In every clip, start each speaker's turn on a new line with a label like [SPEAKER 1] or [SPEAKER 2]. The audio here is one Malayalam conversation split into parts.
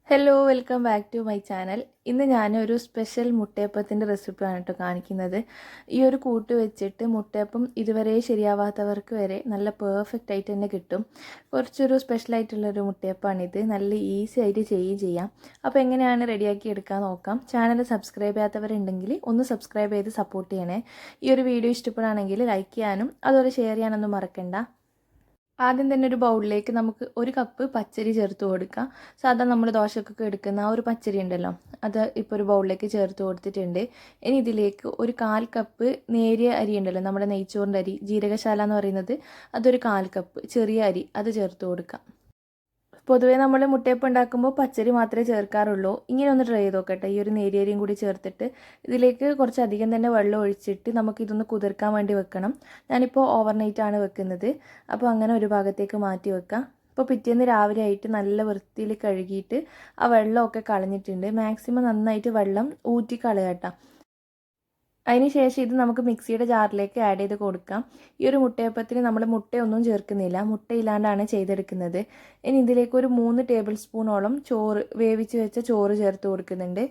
[SPEAKER 1] Hello welcome back to my channel. ഇന്ന് ഞാനൊരു സ്പെഷ്യൽ മുട്ടയപ്പത്തിൻ്റെ റെസിപ്പിയാണ് കേട്ടോ കാണിക്കുന്നത്. ഈ ഒരു കൂട്ട് വെച്ചിട്ട് മുട്ടയപ്പം ഇതുവരെ ശരിയാവാത്തവർക്ക് വരെ നല്ല പെർഫെക്റ്റ് ആയിട്ട് തന്നെ കിട്ടും. കുറച്ചൊരു സ്പെഷ്യലായിട്ടുള്ളൊരു മുട്ടയപ്പമാണിത്. നല്ല ഈസി ആയിട്ട് ചെയ്യാം. അപ്പോൾ എങ്ങനെയാണ് റെഡിയാക്കി എടുക്കാൻ നോക്കാം. ചാനൽ സബ്സ്ക്രൈബ് ചെയ്യാത്തവരുണ്ടെങ്കിൽ ഒന്ന് സബ്സ്ക്രൈബ് ചെയ്ത് സപ്പോർട്ട് ചെയ്യണേ. ഈ ഒരു വീഡിയോ ഇഷ്ടപ്പെടുകയാണെങ്കിൽ ലൈക്ക് ചെയ്യാനും അതുപോലെ ഷെയർ ചെയ്യാനൊന്നും മറക്കണ്ട. ആദ്യം തന്നെ ഒരു ബൗളിലേക്ക് നമുക്ക് ഒരു കപ്പ് പച്ചരി ചേർത്ത് കൊടുക്കാം. സാധാരണ നമ്മൾ ദോശക്കൊക്കെ എടുക്കുന്ന ആ ഒരു പച്ചരി ഉണ്ടല്ലോ, അത് ഇപ്പോൾ ഒരു ബൗളിലേക്ക് ചേർത്ത് കൊടുത്തിട്ടുണ്ട്. ഇനി ഇതിലേക്ക് ഒരു 1/4 കപ്പ് നേരിയ അരി ഉണ്ടല്ലോ, നമ്മുടെ നെയ്ച്ചോറിൻ്റെ അരി, ജീരകശാല എന്ന് പറയുന്നത്, അതൊരു 1/4 കപ്പ് ചെറിയ അരി അത് ചേർത്ത് കൊടുക്കാം. പൊതുവേ നമ്മൾ മുട്ടയപ്പം ഉണ്ടാക്കുമ്പോൾ പച്ചരി മാത്രമേ ചേർക്കാറുള്ളൂ. ഇങ്ങനെ ഒന്ന് ട്രൈ ചെയ്ത് നോക്കട്ടെ. ഈ ഒരു നേരിയരിയും കൂടി ചേർത്തിട്ട് ഇതിലേക്ക് കുറച്ചധികം തന്നെ വെള്ളം ഒഴിച്ചിട്ട് നമുക്കിതൊന്ന് കുതിർക്കാൻ വേണ്ടി വെക്കണം. ഞാനിപ്പോൾ ഓവർനൈറ്റാണ് വെക്കുന്നത്. അപ്പോൾ അങ്ങനെ ഒരു ഭാഗത്തേക്ക് മാറ്റി വെക്കാം. ഇപ്പോൾ പിറ്റേന്ന് രാവിലെ ആയിട്ട് നല്ല വൃത്തിയിൽ കഴുകിയിട്ട് ആ വെള്ളമൊക്കെ കളഞ്ഞിട്ടുണ്ട്. മാക്സിമം നന്നായിട്ട് വെള്ളം ഊറ്റി കളയാട്ടോ. അതിന് ശേഷം ഇത് നമുക്ക് മിക്സിയുടെ ജാറിലേക്ക് ആഡ് ചെയ്ത് കൊടുക്കാം. ഈ ഒരു മുട്ടയപ്പത്തിന് നമ്മൾ മുട്ടയൊന്നും ചേർക്കുന്നില്ല, മുട്ടയില്ലാണ്ടാണ് ചെയ്തെടുക്കുന്നത്. ഇനി ഇതിലേക്ക് ഒരു 3 ടേബിൾ സ്പൂണോളം ചോറ്, വേവിച്ച് വെച്ച ചോറ് ചേർത്ത് കൊടുക്കുന്നുണ്ട്.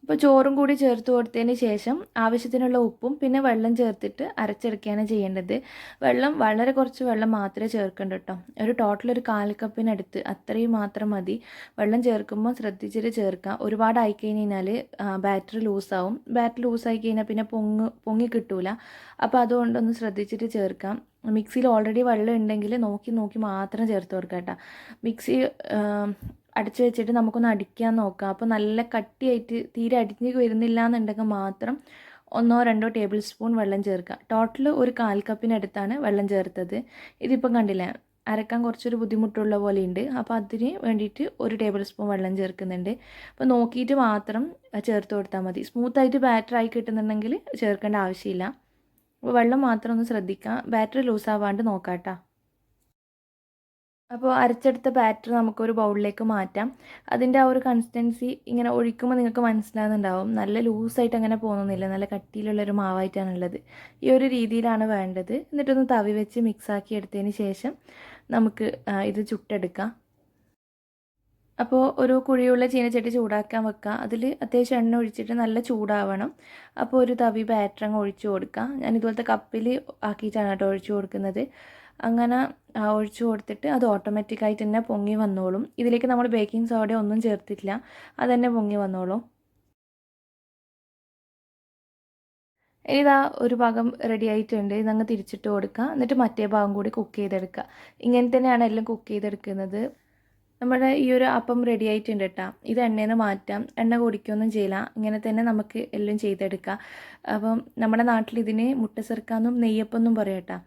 [SPEAKER 1] അപ്പോൾ ചോറും കൂടി ചേർത്ത് കൊടുത്തതിന് ശേഷം ആവശ്യത്തിനുള്ള ഉപ്പും പിന്നെ വെള്ളം ചേർത്തിട്ട് അരച്ചെടുക്കുകയാണ് ചെയ്യേണ്ടത്. വെള്ളം വളരെ കുറച്ച് വെള്ളം മാത്രമേ ചേർക്കണ്ട കേട്ടോ. ഒരു ടോട്ടൽ ഒരു 1/4 കപ്പിനടുത്ത് അത്രയും മാത്രം മതി. വെള്ളം ചേർക്കുമ്പോൾ ശ്രദ്ധിച്ചിട്ട് ചേർക്കാം. ഒരുപാട് ആയി കഴിഞ്ഞാൽ ബാറ്ററി ലൂസാവും. ബാറ്ററി ലൂസായി കഴിഞ്ഞാൽ പിന്നെ പൊങ്ങി കിട്ടൂല. അപ്പോൾ അതുകൊണ്ടൊന്ന് ശ്രദ്ധിച്ചിട്ട് ചേർക്കാം. മിക്സിയിൽ ഓൾറെഡി വെള്ളം ഉണ്ടെങ്കിൽ നോക്കി മാത്രം ചേർത്ത് കൊടുക്കാം കേട്ടോ. മിക്സി അടിച്ചു വെച്ചിട്ട് നമുക്കൊന്ന് അടിക്കാൻ നോക്കാം. അപ്പോൾ നല്ല കട്ടിയായിട്ട് തീരെ അടിഞ്ഞ് വരുന്നില്ല എന്നുണ്ടെങ്കിൽ മാത്രം 1-2 ടേബിൾ സ്പൂൺ വെള്ളം ചേർക്കുക. ടോട്ടൽ ഒരു 1/4 കപ്പിനടുത്താണ് വെള്ളം ചേർത്തത്. ഇതിപ്പം കണ്ടില്ലേ, അരക്കാൻ കുറച്ചൊരു ബുദ്ധിമുട്ടുള്ള പോലെയുണ്ട്. അപ്പോൾ അതിന് വേണ്ടിയിട്ട് 1 ടേബിൾ സ്പൂൺ വെള്ളം ചേർക്കുന്നുണ്ട്. അപ്പോൾ നോക്കിയിട്ട് മാത്രം ചേർത്ത് കൊടുത്താൽ മതി. സ്മൂത്തായിട്ട് ബാറ്ററായി കിട്ടുന്നുണ്ടെങ്കിൽ ചേർക്കേണ്ട ആവശ്യമില്ല. അപ്പോൾ വെള്ളം മാത്രം ഒന്ന് ശ്രദ്ധിക്കുക, ബാറ്ററി ലൂസാവാണ്ട് നോക്കാട്ടോ. അപ്പോൾ അരച്ചെടുത്ത ബാറ്റർ നമുക്കൊരു ബൗളിലേക്ക് മാറ്റാം. അതിൻ്റെ ആ ഒരു കൺസിസ്റ്റൻസി ഇങ്ങനെ ഒഴിക്കുമ്പോൾ നിങ്ങൾക്ക് മനസ്സിലാകുന്നുണ്ടാവും. നല്ല ലൂസായിട്ട് അങ്ങനെ പോകുന്നില്ല, നല്ല കട്ടിയിലുള്ളൊരു മാവായിട്ടാണുള്ളത്. ഈ ഒരു രീതിയിലാണ് വേണ്ടത്. എന്നിട്ടൊന്ന് തവി വെച്ച് മിക്സാക്കി എടുത്തതിന് ശേഷം നമുക്ക് ഇത് ചുട്ടെടുക്കാം. അപ്പോൾ ഒരു കുഴിയുള്ള ചീനച്ചട്ടി ചൂടാക്കാൻ വെക്കുക. അതിൽ അത്യാവശ്യം എണ്ണ ഒഴിച്ചിട്ട് നല്ല ചൂടാവണം. അപ്പോൾ ഒരു തവി ബാറ്റർ അങ്ങ് ഒഴിച്ചു കൊടുക്കുക. ഞാൻ ഇതുപോലത്തെ കപ്പിൽ ആക്കിയിട്ടാണ് കേട്ടോ ഒഴിച്ചു കൊടുക്കുന്നത്. അങ്ങനെ ഒഴിച്ചു കൊടുത്തിട്ട് അത് ഓട്ടോമാറ്റിക്കായിട്ട് തന്നെ പൊങ്ങി വന്നോളും. ഇതിലേക്ക് നമ്മൾ ബേക്കിംഗ് സോഡ ഒന്നും ചേർത്തിട്ടില്ല, അത് തന്നെ പൊങ്ങി വന്നോളും. ഇനി ഇതാ ഒരു ഭാഗം റെഡി ആയിട്ടുണ്ട്. ഇതങ്ങ് തിരിച്ചിട്ട് കൊടുക്കുക. എന്നിട്ട് മറ്റേ ഭാഗം കൂടി കുക്ക് ചെയ്തെടുക്കുക. ഇങ്ങനെ തന്നെയാണ് എല്ലാം കുക്ക് ചെയ്തെടുക്കുന്നത്. നമ്മുടെ ഈ ഒരു അപ്പം റെഡി ആയിട്ടുണ്ട് കേട്ടോ. ഇത് എണ്ണയിൽ നിന്ന് മാറ്റാം. എണ്ണ കുടിക്കുകയൊന്നും ചെയ്യില്ല, ഇങ്ങനെ തന്നെ നമുക്ക് എല്ലാം ചെയ്തെടുക്കാം. അപ്പം നമ്മുടെ നാട്ടിൽ ഇതിന് മുട്ട സർക്കാന്നും നെയ്യപ്പം എന്നും പറയും കേട്ടോ.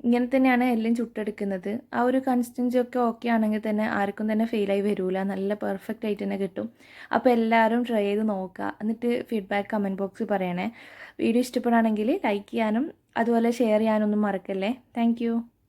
[SPEAKER 1] ഇങ്ങനെ തന്നെയാണ് എല്ലാം ചുട്ടെടുക്കുന്നത്. ആ ഒരു കൺസിസ്റ്റൻസി ഒക്കെ ഓക്കെ ആണെങ്കിൽ തന്നെ ആർക്കും തന്നെ ഫെയിലായി വരില്ല, നല്ല പെർഫെക്റ്റ് ആയിട്ട് തന്നെ കിട്ടും. അപ്പോൾ എല്ലാവരും ട്രൈ ചെയ്ത് നോക്കുക. എന്നിട്ട് ഫീഡ്ബാക്ക് കമൻറ്റ് ബോക്സിൽ പറയണേ. വീഡിയോ ഇഷ്ടപ്പെടുകയാണെങ്കിൽ ലൈക്ക് ചെയ്യാനും അതുപോലെ ഷെയർ ചെയ്യാനൊന്നും മറക്കല്ലേ. താങ്ക്